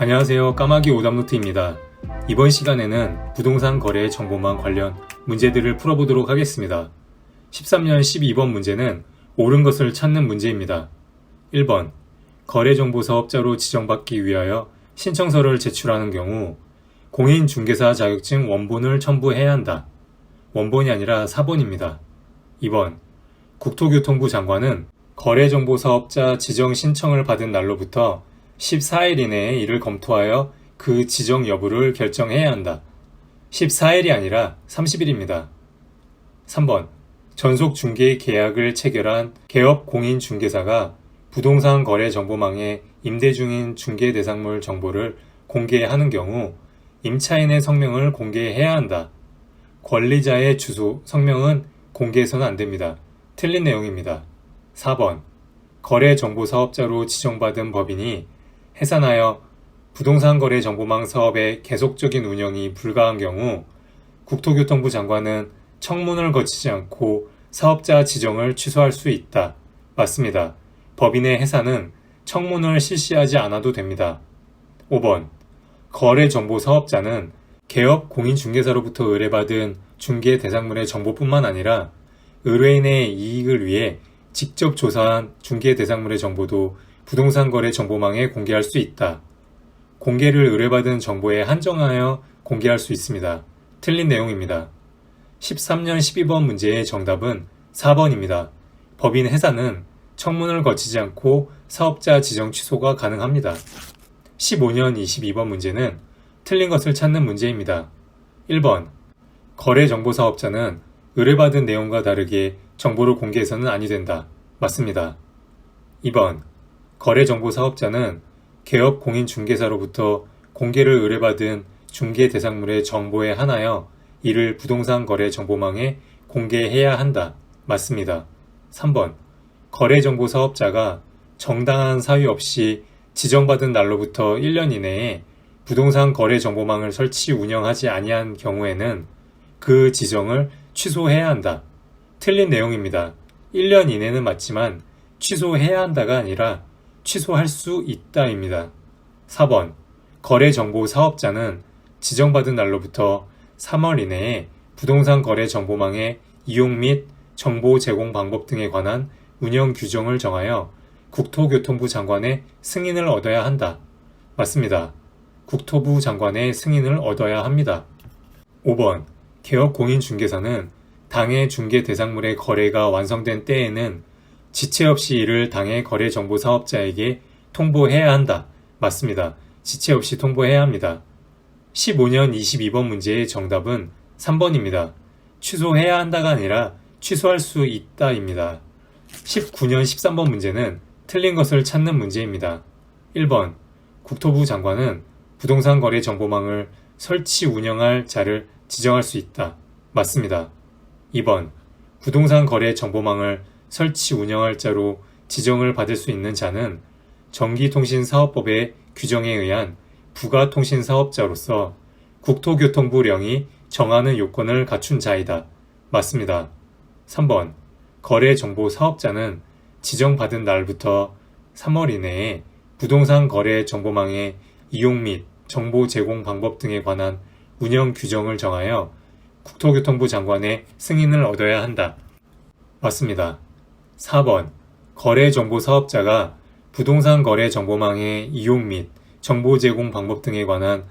안녕하세요. 까마귀 오답노트입니다. 이번 시간에는 부동산 거래 정보망 관련 문제들을 풀어보도록 하겠습니다. 13년 12번 문제는 옳은 것을 찾는 문제입니다. 1번 거래정보 사업자로 지정받기 위하여 신청서를 제출하는 경우 공인중개사 자격증 원본을 첨부해야 한다. 원본이 아니라 사본입니다. 2번 국토교통부 장관은 거래정보 사업자 지정 신청을 받은 날로부터 14일 이내에 이를 검토하여 그 지정 여부를 결정해야 한다. 14일이 아니라 30일입니다. 3번 전속 중개 계약을 체결한 개업 공인중개사가 부동산 거래 정보망에 임대 중인 중개 대상물 정보를 공개하는 경우 임차인의 성명을 공개해야 한다. 권리자의 주소, 성명은 공개해서는 안 됩니다. 틀린 내용입니다. 4번 거래 정보 사업자로 지정받은 법인이 해산하여 부동산 거래 정보망 사업의 계속적인 운영이 불가한 경우 국토교통부 장관은 청문을 거치지 않고 사업자 지정을 취소할 수 있다. 맞습니다. 법인의 해산은 청문을 실시하지 않아도 됩니다. 5번 거래 정보 사업자는 개업 공인중개사로부터 의뢰받은 중개 대상물의 정보뿐만 아니라 의뢰인의 이익을 위해 직접 조사한 중개 대상물의 정보도 부동산 거래 정보망에 공개할 수 있다. 공개를 의뢰받은 정보에 한정하여 공개할 수 있습니다. 틀린 내용입니다. 13년 12번 문제의 정답은 4번입니다. 법인 해산은 청문을 거치지 않고 사업자 지정 취소가 가능합니다. 15년 22번 문제는 틀린 것을 찾는 문제입니다. 1번 거래정보사업자는 의뢰받은 내용과 다르게 정보를 공개해서는 아니 된다. 맞습니다. 2번 거래정보사업자는 개업 공인중개사로부터 공개를 의뢰받은 중개 대상물의 정보에 한하여 이를 부동산 거래 정보망에 공개해야 한다. 맞습니다. 3번 거래정보사업자가 정당한 사유 없이 지정받은 날로부터 1년 이내에 부동산 거래 정보망을 설치 운영하지 아니한 경우에는 그 지정을 취소해야 한다. 틀린 내용입니다. 1년 이내는 맞지만 취소해야 한다가 아니라 취소할 수 있다입니다. 4번 거래정보 사업자는 지정받은 날로부터 3월 이내에 부동산 거래 정보망의 이용 및 정보 제공 방법 등에 관한 운영 규정을 정하여 국토교통부 장관의 승인을 얻어야 한다. 맞습니다. 국토부 장관의 승인을 얻어야 합니다. 5번 개업 공인중개사는 당해 중개 대상물의 거래가 완성된 때에는 지체 없이 이를 당해 거래 정보 사업자에게 통보해야 한다. 맞습니다. 지체 없이 통보해야 합니다. 15년 22번 문제의 정답은 3번입니다. 취소해야 한다가 아니라 취소할 수 있다입니다. 19년 13번 문제는 틀린 것을 찾는 문제입니다. 1번 국토부 장관은 부동산 거래 정보망을 설치 운영할 자를 지정할 수 있다. 맞습니다. 2번 부동산 거래 정보망을 설치 운영할 자로 지정을 받을 수 있는 자는 전기통신사업법의 규정에 의한 부가통신사업자로서 국토교통부령이 정하는 요건을 갖춘 자이다. 맞습니다. 3번 거래정보사업자는 지정받은 날부터 3월 이내에 부동산 거래 정보망의 이용 및 정보 제공 방법 등에 관한 운영 규정을 정하여 국토교통부 장관의 승인을 얻어야 한다. 맞습니다. 4번 거래정보사업자가 부동산 거래 정보망의 이용 및 정보 제공 방법 등에 관한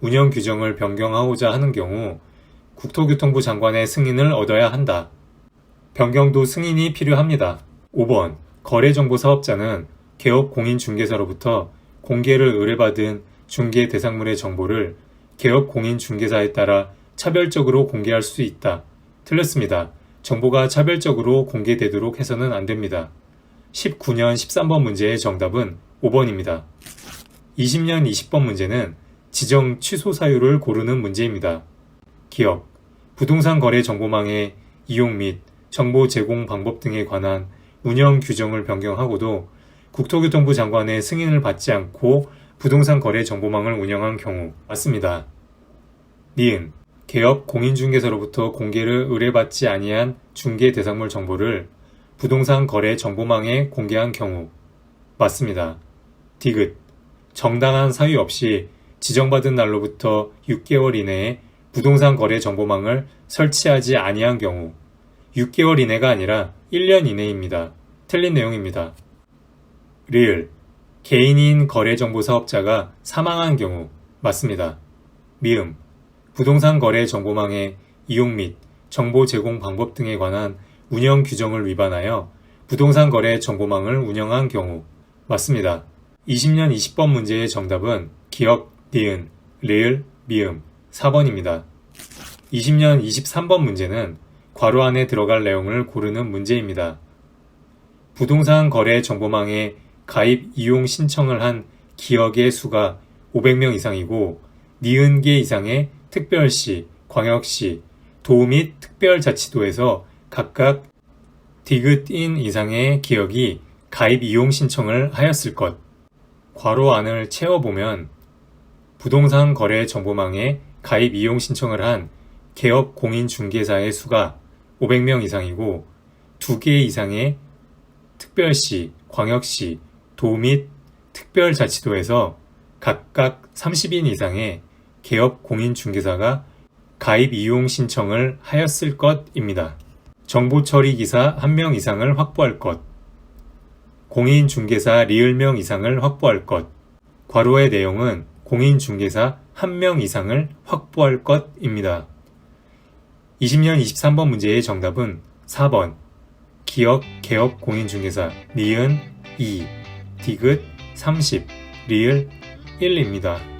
운영 규정을 변경하고자 하는 경우 국토교통부 장관의 승인을 얻어야 한다. 변경도 승인이 필요합니다. 5번 거래정보사업자는 개업 공인중개사로부터 공개를 의뢰받은 중개 대상물의 정보를 개업 공인중개사에 따라 차별적으로 공개할 수 있다. 틀렸습니다. 정보가 차별적으로 공개되도록 해서는 안 됩니다. 19년 13번 문제의 정답은 5번입니다. 20년 20번 문제는 지정 취소 사유를 고르는 문제입니다. 기업, 부동산 거래 정보망의 이용 및 정보 제공 방법 등에 관한 운영 규정을 변경하고도 국토교통부 장관의 승인을 받지 않고 부동산 거래 정보망을 운영한 경우. 맞습니다. 니은 개업 공인중개사로부터 공개를 의뢰받지 아니한 중개 대상물 정보를 부동산 거래 정보망에 공개한 경우. 맞습니다. 디귿 정당한 사유 없이 지정받은 날로부터 6개월 이내에 부동산 거래 정보망을 설치하지 아니한 경우 6개월 이내가 아니라 1년 이내입니다. 틀린 내용입니다. 리을 개인인 거래정보 사업자가 사망한 경우 맞습니다. 미음 부동산 거래 정보망의 이용 및 정보 제공 방법 등에 관한 운영 규정을 위반하여 부동산 거래 정보망을 운영한 경우 맞습니다. 20년 20번 문제의 정답은 기역, 니은, 리을, 미음 4번입니다. 20년 23번 문제는 괄호 안에 들어갈 내용을 고르는 문제입니다. 부동산 거래 정보망에 가입 이용 신청을 한 기역의 수가 500명 이상이고 니은 개 이상의 특별시, 광역시, 도 및 특별자치도에서 각각 디귿인 이상의 기역이 가입 이용 신청을 하였을 것. 괄호 안을 채워보면 부동산 거래 정보망에 가입 이용 신청을 한 개업 공인중개사의 수가 500명 이상이고 2개 이상의 특별시, 광역시, 도 및 특별자치도에서 각각 30인 이상의 개업 공인중개사가 가입 이용 신청을 하였을 것입니다. 정보처리기사 1명 이상을 확보할 것. 공인중개사 리을명 이상을 확보할 것. 괄호의 내용은 공인중개사 1명 이상을 확보할 것입니다. 20년 23번 문제의 정답은 4번 기역, 개업, 공인중개사, 니은 2, 디귿 30, 리을 1입니다.